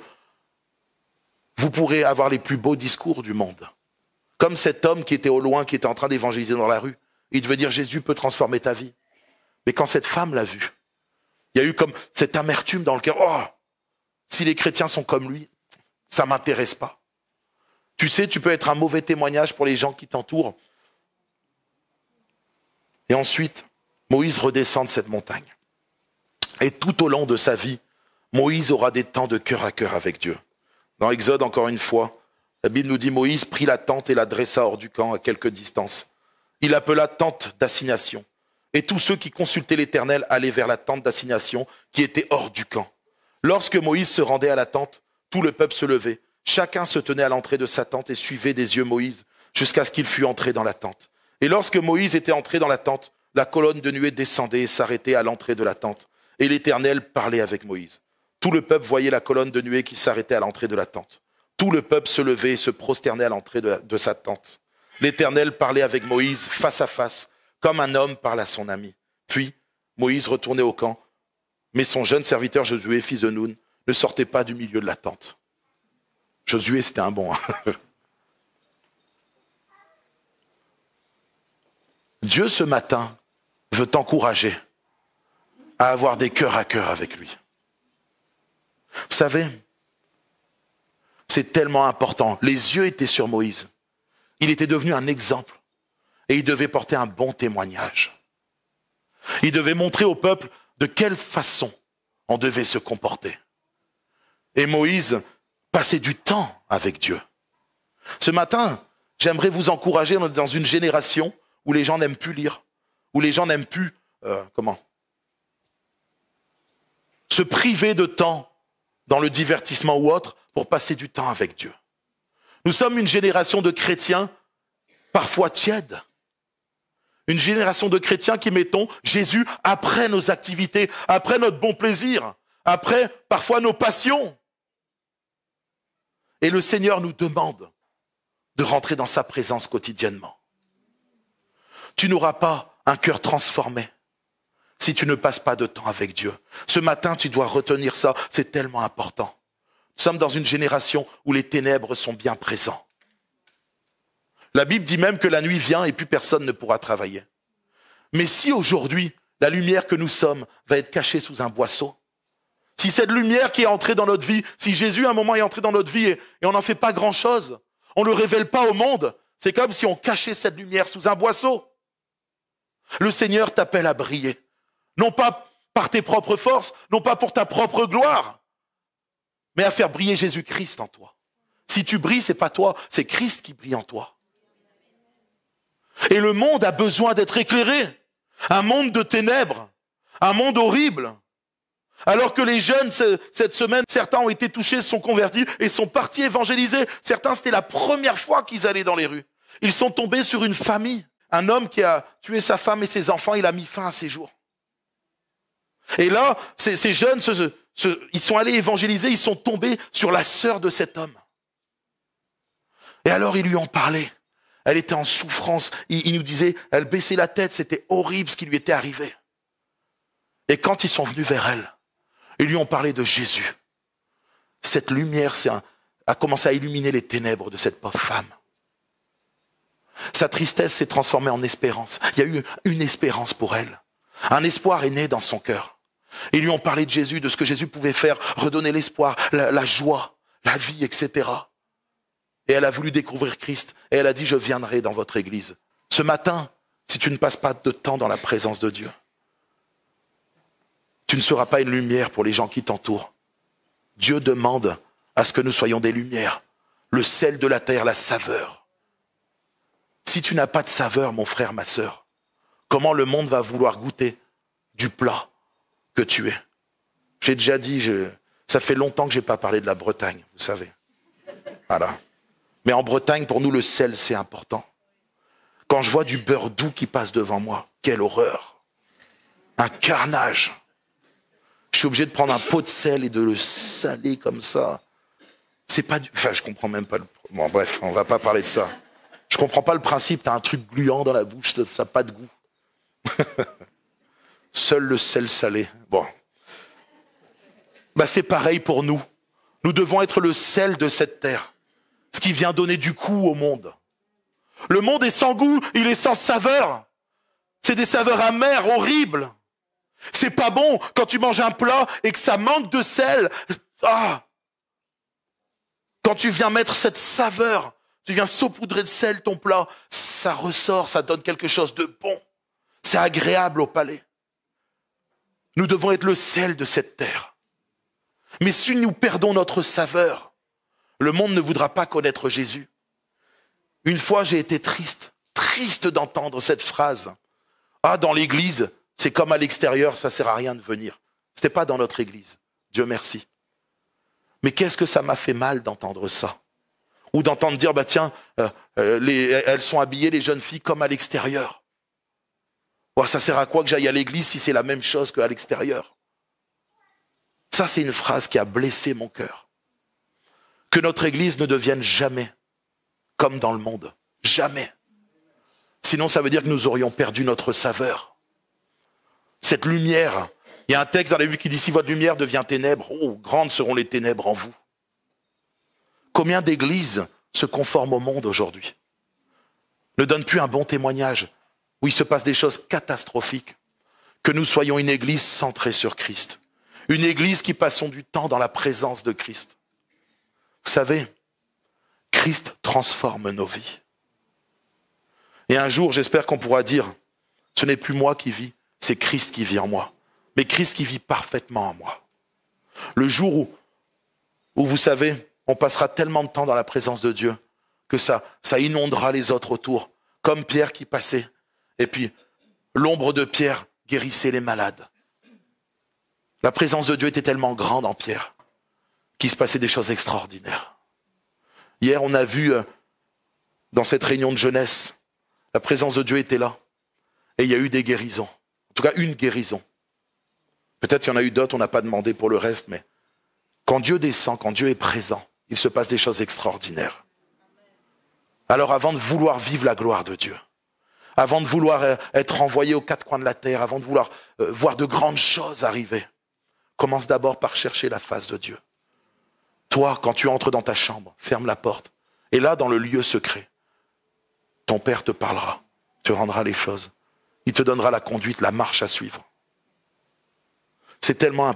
vous pourrez avoir les plus beaux discours du monde. Comme cet homme qui était au loin, qui était en train d'évangéliser dans la rue. Il devait dire Jésus peut transformer ta vie. Mais quand cette femme l'a vu, il y a eu comme cette amertume dans le cœur. Oh, si les chrétiens sont comme lui, ça ne m'intéresse pas. Tu sais, tu peux être un mauvais témoignage pour les gens qui t'entourent. Et ensuite, Moïse redescend de cette montagne. Et tout au long de sa vie, Moïse aura des temps de cœur à cœur avec Dieu. Dans Exode, encore une fois, la Bible nous dit Moïse prit la tente et la dressa hors du camp à quelque distance. Il l'appela tente d'assignation. Et tous ceux qui consultaient l'Éternel allaient vers la tente d'assignation qui était hors du camp. Lorsque Moïse se rendait à la tente, tout le peuple se levait. Chacun se tenait à l'entrée de sa tente et suivait des yeux Moïse jusqu'à ce qu'il fût entré dans la tente. Et lorsque Moïse était entré dans la tente, la colonne de nuée descendait et s'arrêtait à l'entrée de la tente. Et l'Éternel parlait avec Moïse. Tout le peuple voyait la colonne de nuée qui s'arrêtait à l'entrée de la tente. Tout le peuple se levait et se prosternait à l'entrée de sa tente. L'Éternel parlait avec Moïse face à face, comme un homme parle à son ami. Puis, Moïse retournait au camp, mais son jeune serviteur Josué, fils de Nun, ne sortait pas du milieu de la tente. Josué, c'était un bon. Dieu, ce matin, veut t'encourager à avoir des cœurs à cœur avec lui. Vous savez, c'est tellement important. Les yeux étaient sur Moïse. Il était devenu un exemple. Et il devait porter un bon témoignage. Il devait montrer au peuple de quelle façon on devait se comporter. et Moïse passaient du temps avec Dieu. Ce matin, j'aimerais vous encourager dans une génération où les gens n'aiment plus lire, où les gens n'aiment plus, se priver de temps dans le divertissement ou autre pour passer du temps avec Dieu. Nous sommes une génération de chrétiens parfois tièdes. Une génération de chrétiens qui mettons Jésus après nos activités, après notre bon plaisir, après parfois nos passions. Et le Seigneur nous demande de rentrer dans sa présence quotidiennement. Tu n'auras pas un cœur transformé si tu ne passes pas de temps avec Dieu. Ce matin, tu dois retenir ça, c'est tellement important. Nous sommes dans une génération où les ténèbres sont bien présents. La Bible dit même que la nuit vient et plus personne ne pourra travailler. Mais si aujourd'hui, la lumière que nous sommes va être cachée sous un boisseau, si cette lumière qui est entrée dans notre vie, si Jésus à un moment est entré dans notre vie et on n'en fait pas grand-chose, on ne le révèle pas au monde, c'est comme si on cachait cette lumière sous un boisseau. Le Seigneur t'appelle à briller, non pas par tes propres forces, non pas pour ta propre gloire, mais à faire briller Jésus-Christ en toi. Si tu brilles, c'est pas toi, c'est Christ qui brille en toi. Et le monde a besoin d'être éclairé. Un monde de ténèbres, un monde horrible. Alors que les jeunes, cette semaine, certains ont été touchés, sont convertis et sont partis évangéliser. Certains, c'était la première fois qu'ils allaient dans les rues. Ils sont tombés sur une famille. Un homme qui a tué sa femme et ses enfants, il a mis fin à ses jours. Et là, ces jeunes, ils sont allés évangéliser, ils sont tombés sur la sœur de cet homme. Et alors, ils lui ont parlé. Elle était en souffrance. Il nous disait, elle baissait la tête, c'était horrible ce qui lui était arrivé. Et quand ils sont venus vers elle, ils lui ont parlé de Jésus. Cette lumière a commencé à illuminer les ténèbres de cette pauvre femme. Sa tristesse s'est transformée en espérance. Il y a eu une espérance pour elle. Un espoir est né dans son cœur. Ils lui ont parlé de Jésus, de ce que Jésus pouvait faire, redonner l'espoir, la joie, la vie, etc. Et elle a voulu découvrir Christ. Et elle a dit, je viendrai dans votre église. Ce matin, si tu ne passes pas de temps dans la présence de Dieu, tu ne seras pas une lumière pour les gens qui t'entourent. Dieu demande à ce que nous soyons des lumières. Le sel de la terre, la saveur. Si tu n'as pas de saveur, mon frère, ma sœur, comment le monde va vouloir goûter du plat que tu es? J'ai déjà dit, ça fait longtemps que je n'ai pas parlé de la Bretagne, vous savez. Voilà. Mais en Bretagne, pour nous, le sel, c'est important. Quand je vois du beurre doux qui passe devant moi, quelle horreur. Un carnage. Je suis obligé de prendre un pot de sel et de le saler comme ça. C'est pas je comprends même pas Bon, bref, on va pas parler de ça. Je comprends pas le principe, t'as un truc gluant dans la bouche, ça n'a pas de goût. Seul le sel salé. Bon. C'est pareil pour nous. Nous devons être le sel de cette terre. Ce qui vient donner du goût au monde. Le monde est sans goût, il est sans saveur. C'est des saveurs amères, horribles. C'est pas bon quand tu manges un plat et que ça manque de sel. Ah! Quand tu viens mettre cette saveur, tu viens saupoudrer de sel ton plat, ça ressort, ça donne quelque chose de bon. C'est agréable au palais. Nous devons être le sel de cette terre. Mais si nous perdons notre saveur, le monde ne voudra pas connaître Jésus. Une fois, j'ai été triste d'entendre cette phrase. Ah, dans l'église, c'est comme à l'extérieur, ça sert à rien de venir. C'était pas dans notre église, Dieu merci. Mais qu'est-ce que ça m'a fait mal d'entendre ça? Ou d'entendre dire, elles sont habillées, les jeunes filles, comme à l'extérieur. Oh, ça sert à quoi que j'aille à l'église si c'est la même chose qu'à l'extérieur? Ça, c'est une phrase qui a blessé mon cœur. Que notre église ne devienne jamais comme dans le monde. Jamais. Sinon, ça veut dire que nous aurions perdu notre saveur. Cette lumière, il y a un texte dans la Bible qui dit, si votre lumière devient ténèbres, oh, grandes seront les ténèbres en vous. Combien d'églises se conforment au monde aujourd'hui? Ne donnent plus un bon témoignage, où il se passe des choses catastrophiques. Que nous soyons une église centrée sur Christ. Une église qui passons du temps dans la présence de Christ. Vous savez, Christ transforme nos vies. Et un jour, j'espère qu'on pourra dire, ce n'est plus moi qui vis, c'est Christ qui vit en moi. Mais Christ qui vit parfaitement en moi. Le jour où où vous savez, on passera tellement de temps dans la présence de Dieu que ça inondera les autres autour, comme Pierre qui passait. Et puis, l'ombre de Pierre guérissait les malades. La présence de Dieu était tellement grande en Pierre qu'il se passait des choses extraordinaires. Hier, on a vu dans cette réunion de jeunesse, la présence de Dieu était là. Et il y a eu des guérisons. En tout cas, une guérison. Peut-être qu'il y en a eu d'autres, on n'a pas demandé pour le reste, mais quand Dieu descend, quand Dieu est présent, il se passe des choses extraordinaires. Alors avant de vouloir vivre la gloire de Dieu, avant de vouloir être envoyé aux quatre coins de la terre, avant de vouloir voir de grandes choses arriver, commence d'abord par chercher la face de Dieu. Toi, quand tu entres dans ta chambre, ferme la porte. Et là, dans le lieu secret, ton Père te parlera, te rendra les choses. Il te donnera la conduite, la marche à suivre. C'est tellement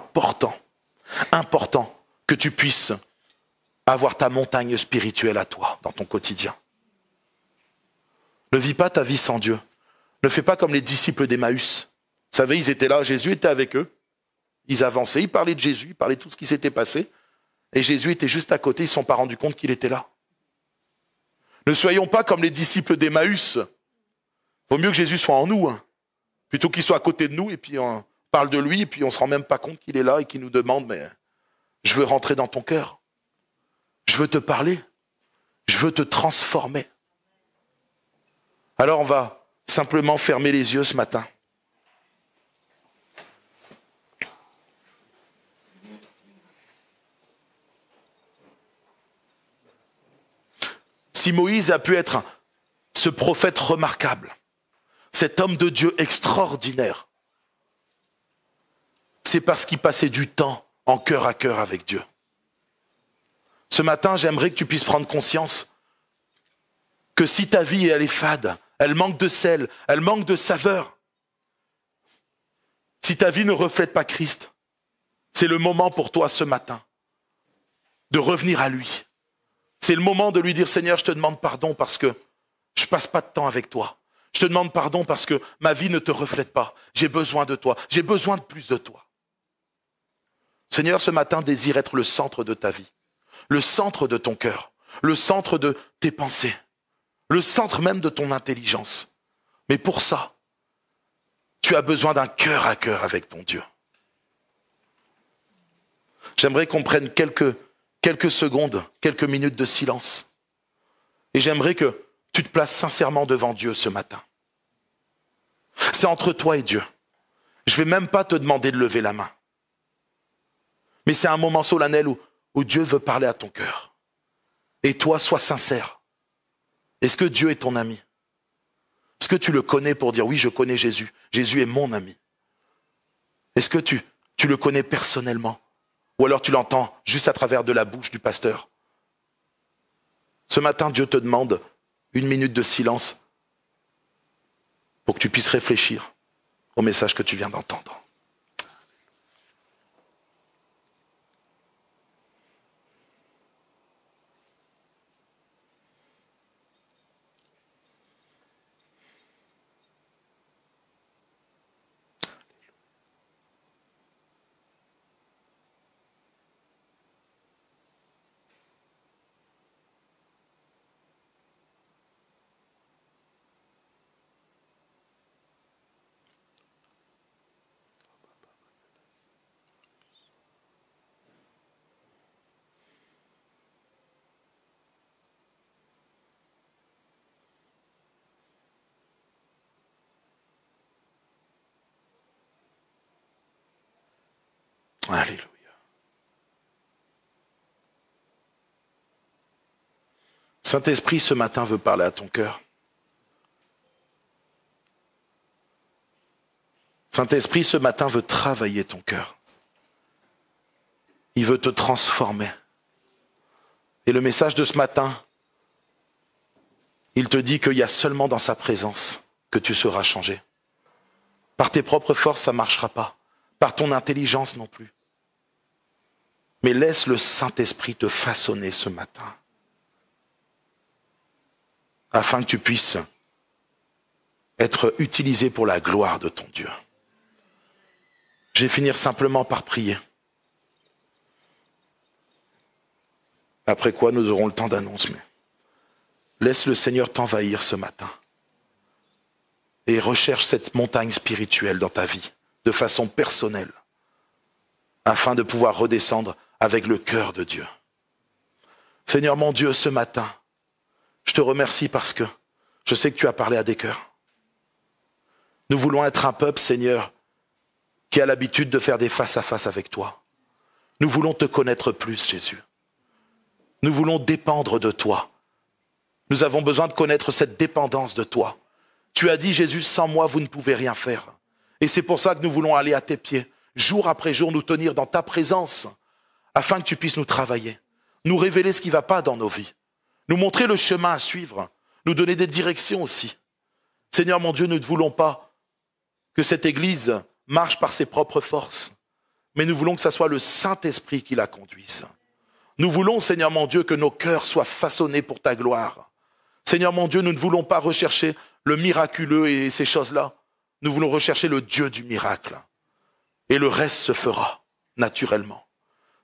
important que tu puisses avoir ta montagne spirituelle à toi, dans ton quotidien. Ne vis pas ta vie sans Dieu. Ne fais pas comme les disciples d'Emmaüs. Vous savez, ils étaient là, Jésus était avec eux. Ils avançaient, ils parlaient de Jésus, ils parlaient de tout ce qui s'était passé. Et Jésus était juste à côté, ils ne se sont pas rendus compte qu'il était là. Ne soyons pas comme les disciples d'Emmaüs. Vaut mieux que Jésus soit en nous, plutôt qu'il soit à côté de nous, et puis on parle de lui, et puis on ne se rend même pas compte qu'il est là, et qu'il nous demande, mais je veux rentrer dans ton cœur. Je veux te parler. Je veux te transformer. Alors on va simplement fermer les yeux ce matin. Si Moïse a pu être ce prophète remarquable, cet homme de Dieu extraordinaire, c'est parce qu'il passait du temps en cœur à cœur avec Dieu. Ce matin, j'aimerais que tu puisses prendre conscience que si ta vie elle est fade, elle manque de sel, elle manque de saveur, si ta vie ne reflète pas Christ, c'est le moment pour toi ce matin de revenir à lui. C'est le moment de lui dire, Seigneur, je te demande pardon parce que je ne passe pas de temps avec toi. Je te demande pardon parce que ma vie ne te reflète pas. J'ai besoin de toi. J'ai besoin de plus de toi. Seigneur, ce matin, désire être le centre de ta vie, le centre de ton cœur, le centre de tes pensées, le centre même de ton intelligence. Mais pour ça, tu as besoin d'un cœur à cœur avec ton Dieu. J'aimerais qu'on prenne quelques secondes, quelques minutes de silence. Et j'aimerais que tu te places sincèrement devant Dieu ce matin. C'est entre toi et Dieu. Je ne vais même pas te demander de lever la main. Mais c'est un moment solennel où Dieu veut parler à ton cœur. Et toi, sois sincère. Est-ce que Dieu est ton ami? Est-ce que tu le connais pour dire, oui, je connais Jésus. Jésus est mon ami. Est-ce que tu le connais personnellement? Ou alors tu l'entends juste à travers de la bouche du pasteur? Ce matin, Dieu te demande une minute de silence pour que tu puisses réfléchir au message que tu viens d'entendre. Alléluia. Saint-Esprit, ce matin, veut parler à ton cœur. Saint-Esprit, ce matin, veut travailler ton cœur. Il veut te transformer. Et le message de ce matin, il te dit qu'il y a seulement dans sa présence que tu seras changé. Par tes propres forces, ça ne marchera pas. Par ton intelligence non plus. Mais laisse le Saint-Esprit te façonner ce matin, afin que tu puisses être utilisé pour la gloire de ton Dieu. Je vais finir simplement par prier. après quoi nous aurons le temps d'annonce. Mais laisse le Seigneur t'envahir ce matin et recherche cette montagne spirituelle dans ta vie, de façon personnelle, afin de pouvoir redescendre avec le cœur de Dieu. Seigneur mon Dieu, ce matin, je te remercie parce que je sais que tu as parlé à des cœurs. Nous voulons être un peuple, Seigneur, qui a l'habitude de faire des face-à-face avec toi. Nous voulons te connaître plus, Jésus. Nous voulons dépendre de toi. Nous avons besoin de connaître cette dépendance de toi. Tu as dit, Jésus, sans moi, vous ne pouvez rien faire. Et c'est pour ça que nous voulons aller à tes pieds, jour après jour, nous tenir dans ta présence, afin que tu puisses nous travailler, nous révéler ce qui ne va pas dans nos vies, nous montrer le chemin à suivre, nous donner des directions aussi. Seigneur mon Dieu, nous ne voulons pas que cette Église marche par ses propres forces, mais nous voulons que ce soit le Saint-Esprit qui la conduise. Nous voulons, Seigneur mon Dieu, que nos cœurs soient façonnés pour ta gloire. Seigneur mon Dieu, nous ne voulons pas rechercher le miraculeux et ces choses-là. Nous voulons rechercher le Dieu du miracle. Et le reste se fera naturellement.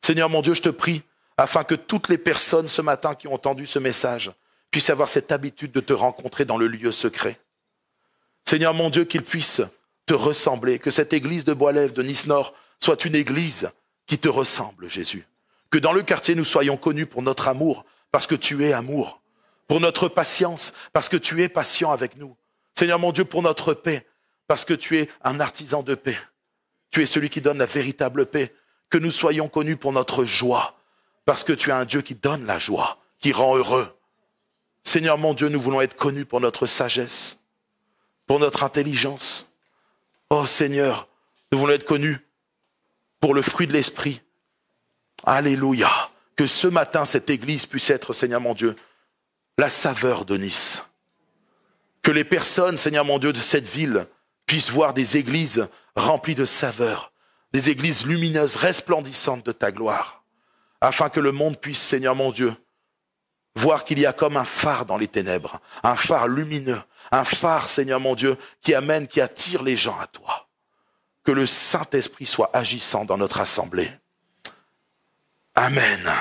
Seigneur mon Dieu, je te prie, afin que toutes les personnes ce matin qui ont entendu ce message puissent avoir cette habitude de te rencontrer dans le lieu secret. Seigneur mon Dieu, qu'ils puissent te ressembler, que cette église de Bois-Lève, de Nice-Nord, soit une église qui te ressemble, Jésus. Que dans le quartier, nous soyons connus pour notre amour, parce que tu es amour. Pour notre patience, parce que tu es patient avec nous. Seigneur mon Dieu, pour notre paix, parce que tu es un artisan de paix. Tu es celui qui donne la véritable paix. Que nous soyons connus pour notre joie, parce que tu es un Dieu qui donne la joie, qui rend heureux. Seigneur mon Dieu, nous voulons être connus pour notre sagesse, pour notre intelligence. Oh Seigneur, nous voulons être connus pour le fruit de l'esprit. Alléluia. Que ce matin, cette église puisse être, Seigneur mon Dieu, la saveur de Nice. Que les personnes, Seigneur mon Dieu, de cette ville puissent voir des églises remplies de saveur, des églises lumineuses, resplendissantes de ta gloire, afin que le monde puisse, Seigneur mon Dieu, voir qu'il y a comme un phare dans les ténèbres, un phare lumineux, un phare, Seigneur mon Dieu, qui amène, qui attire les gens à toi. Que le Saint-Esprit soit agissant dans notre assemblée. Amen.